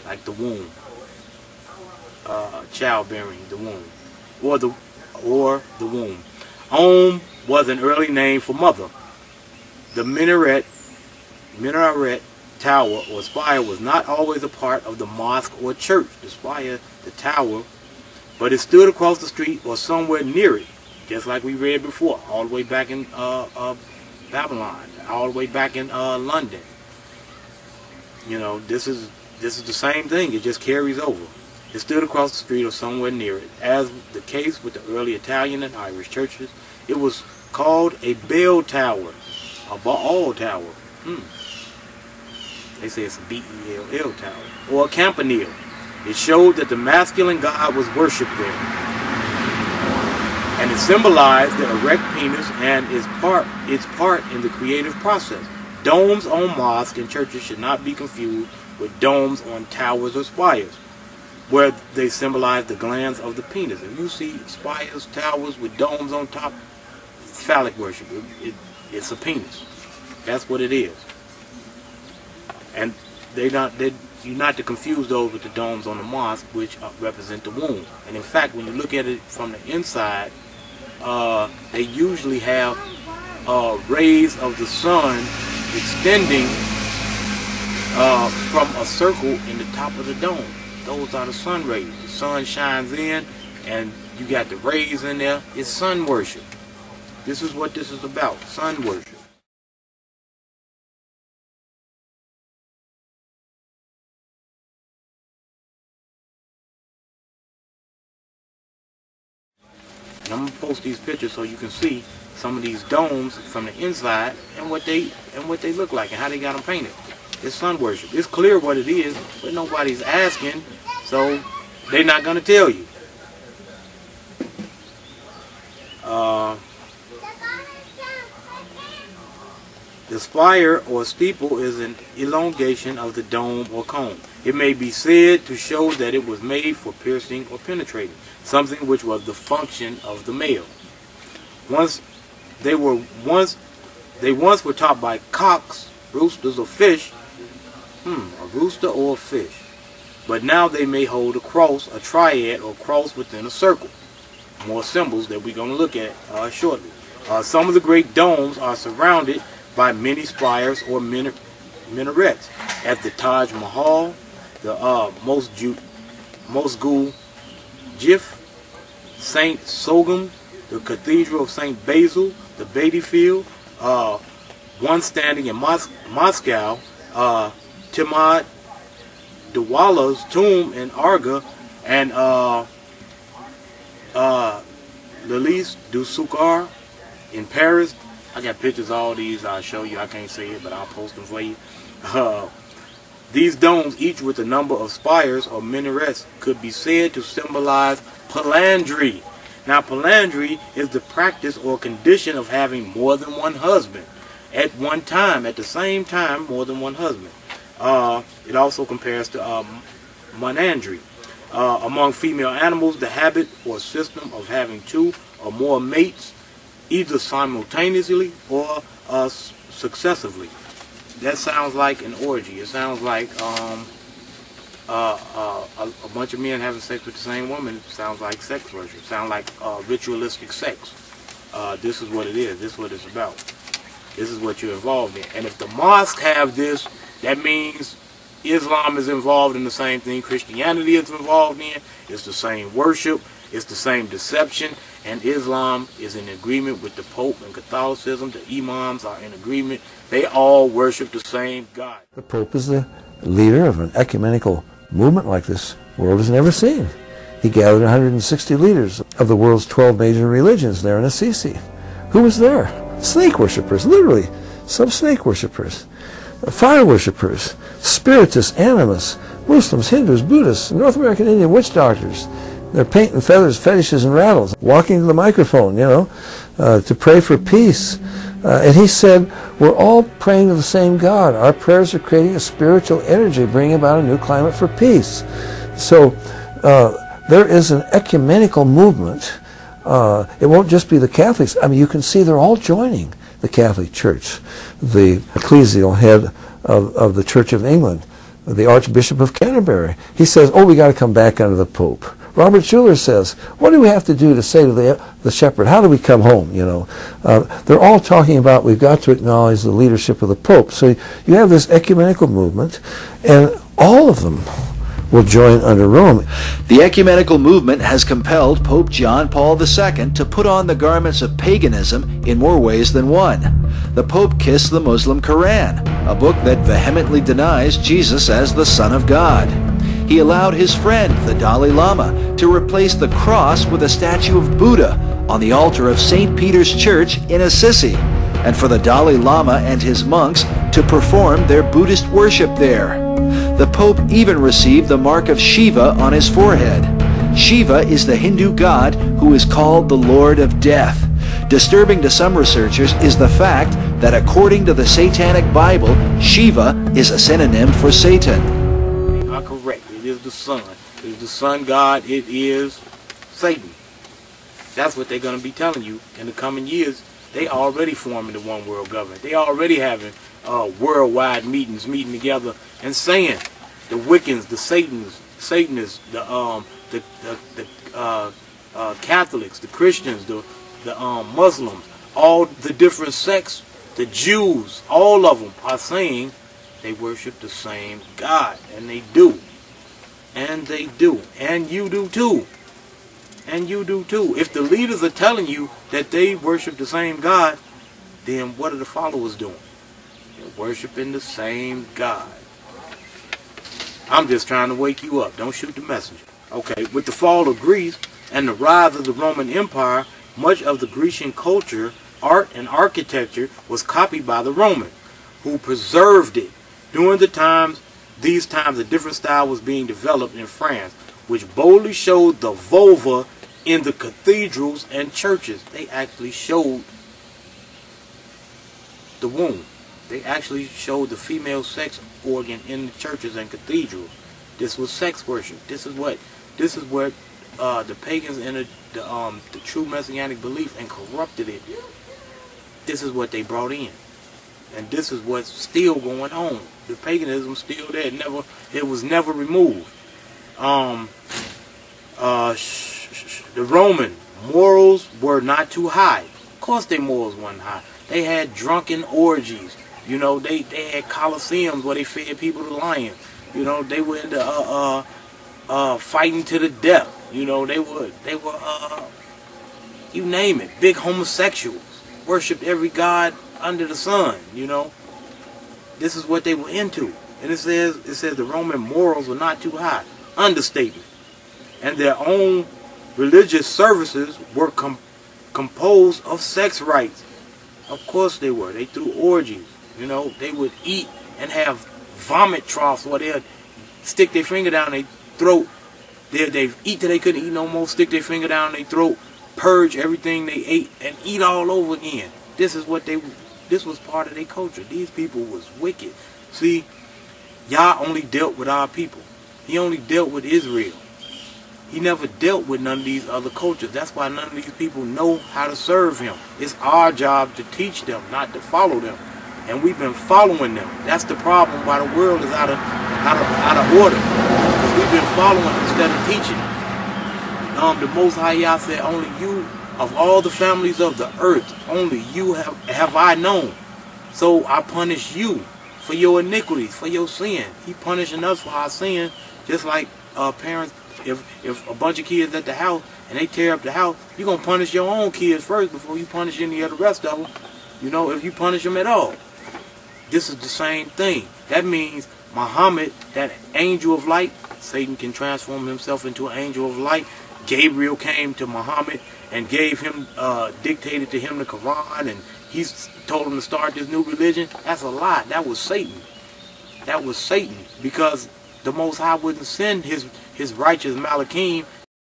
like the womb, childbearing, the womb, or the womb. Om was an early name for mother. The minaret tower or spire was not always a part of the mosque or church. The spire, the tower, but it stood across the street or somewhere near it, just like we read before, all the way back in Babylon, all the way back in London. You know, this is the same thing. It just carries over. It stood across the street or somewhere near it. As the case with the early Italian and Irish churches, it was called a bell tower, a Baal tower. They say it's a B-E-L-L tower, or a campanile. It showed that the masculine god was worshipped there, and it symbolized the erect penis and its part in the creative process. Domes on mosques and churches should not be confused with domes on towers or spires, where they symbolize the glands of the penis. If you see spires, towers with domes on top, phallic worship. It's a penis. That's what it is. And you're not to confuse those with the domes on the mosque, which represent the womb. And in fact, when you look at it from the inside, they usually have rays of the sun extending from a circle in the top of the dome. Those are the sun rays. The sun shines in, and you got the rays in there. It's sun worship. This is what this is about, sun worship. And I'm gonna post these pictures so you can see some of these domes from the inside and what they look like and how they got them painted. It's sun worship. It's clear what it is, but nobody's asking, so they're not gonna tell you. The spire or steeple is an elongation of the dome or cone. It may be said to show that it was made for piercing or penetrating, something which was the function of the male. They once were taught by cocks, roosters, or fish. A rooster or a fish. But now they may hold a cross, a triad, or cross within a circle. More symbols that we're going to look at shortly. Some of the great domes are surrounded by many spires or minarets, as the Taj Mahal, the Mosgul Jif, Saint Sogum, the Cathedral of Saint Basil, the Beatty Field, one standing in Moscow, Timad Dawala's tomb in Arga, and Lalice du Sucre in Paris. I got pictures of all these. I'll show you. I can't say it, but I'll post them for you. These domes, each with a number of spires or minarets, could be said to symbolize palandry. Now, palandry is the practice or condition of having more than one husband at one time, at the same time, more than one husband. It also compares to monandry. Among female animals, the habit or system of having two or more mates, either simultaneously or successively. That sounds like an orgy. It sounds like a bunch of men having sex with the same woman. It sounds like sex worship. It sounds like ritualistic sex. This is what it is. This is what it's about. This is what you're involved in. And if the mosque have this, that means Islam is involved in the same thing Christianity is involved in. It's the same worship. It's the same deception. And Islam is in agreement with the Pope, and Catholicism, the Imams are in agreement. They all worship the same God. The Pope is the leader of an ecumenical movement like this world has never seen. He gathered 160 leaders of the world's 12 major religions there in Assisi. Who was there? Snake worshippers, literally. Some snake worshippers. Fire worshippers. Spiritists, animists, Muslims, Hindus, Buddhists, North American Indian witch doctors. They're painting feathers, fetishes, and rattles, walking to the microphone, you know, to pray for peace. And he said, we're all praying to the same God. Our prayers are creating a spiritual energy, bringing about a new climate for peace. So there is an ecumenical movement. It won't just be the Catholics. I mean, you can see they're all joining the Catholic Church. The ecclesial head of the Church of England, the Archbishop of Canterbury. He says, oh, we got to come back under the Pope. Robert Schuller says, what do we have to do to say to the shepherd, how do we come home, you know? They're all talking about we've got to acknowledge the leadership of the Pope. So you have this ecumenical movement, and all of them will join under Rome. The ecumenical movement has compelled Pope John Paul II to put on the garments of paganism in more ways than one. The Pope kissed the Muslim Quran, a book that vehemently denies Jesus as the Son of God. He allowed his friend, the Dalai Lama, to replace the cross with a statue of Buddha on the altar of St. Peter's Church in Assisi, and for the Dalai Lama and his monks to perform their Buddhist worship there. The Pope even received the mark of Shiva on his forehead. Shiva is the Hindu god who is called the Lord of Death. Disturbing to some researchers is the fact that according to the Satanic Bible, Shiva is a synonym for Satan. You are correct. It is the sun. It is the sun god. It is Satan. That's what they're going to be telling you in the coming years. They already forming the one world government. They already having worldwide meetings, meeting together and saying the Wiccans, the Satanists, the Catholics, the Christians, the Muslims, all the different sects, the Jews, all of them are saying they worship the same God, and they do. And they do. And you do too. And you do too. If the leaders are telling you that they worship the same God, then what are the followers doing? They're worshiping the same God. I'm just trying to wake you up. Don't shoot the messenger. Okay, with the fall of Greece and the rise of the Roman Empire, much of the Grecian culture, art, and architecture was copied by the Romans, who preserved it. During these times, a different style was being developed in France, which boldly showed the vulva in the cathedrals and churches. They actually showed the womb. They actually showed the female sex organ in the churches and cathedrals. This was sex worship. This is what the pagans entered the true messianic belief and corrupted it. This is what they brought in. And this is what's still going on. The paganism still there. It was never removed. The Roman morals were not too high. Of course their morals weren't high. They had drunken orgies. You know, they had coliseums where they fed people to lions. You know, they were into fighting to the death. You know, they were you name it, big homosexuals. Worshipped every god under the sun, you know. This is what they were into. And it says the Roman morals were not too high. Understatement. And their own religious services were composed of sex rites. Of course they were. They threw orgies. You know, they would eat and have vomit troughs where they'd stick their finger down their throat. They'd eat till they couldn't eat no more, stick their finger down their throat, purge everything they ate, and eat all over again. This was part of their culture. These people was wicked. See, Yah only dealt with our people. He only dealt with Israel. He never dealt with none of these other cultures. That's why none of these people know how to serve him. It's our job to teach them, not to follow them. And we've been following them. That's the problem why the world is out of order. Because we've been following instead of teaching. The Most High Yah said, only you, of all the families of the earth, only you have I known. So I punish you for your iniquities, for your sin. He punishing us for our sin, just like parents. If a bunch of kids at the house and they tear up the house, you're going to punish your own kids first before you punish any of the rest of them. You know, if you punish them at all. This is the same thing. That means Muhammad, that angel of light, Satan can transform himself into an angel of light. Gabriel came to Muhammad and gave him, dictated to him the Quran, and he told him to start this new religion. That's a lie. That was Satan. That was Satan, because the Most High wouldn't send his righteous Malachim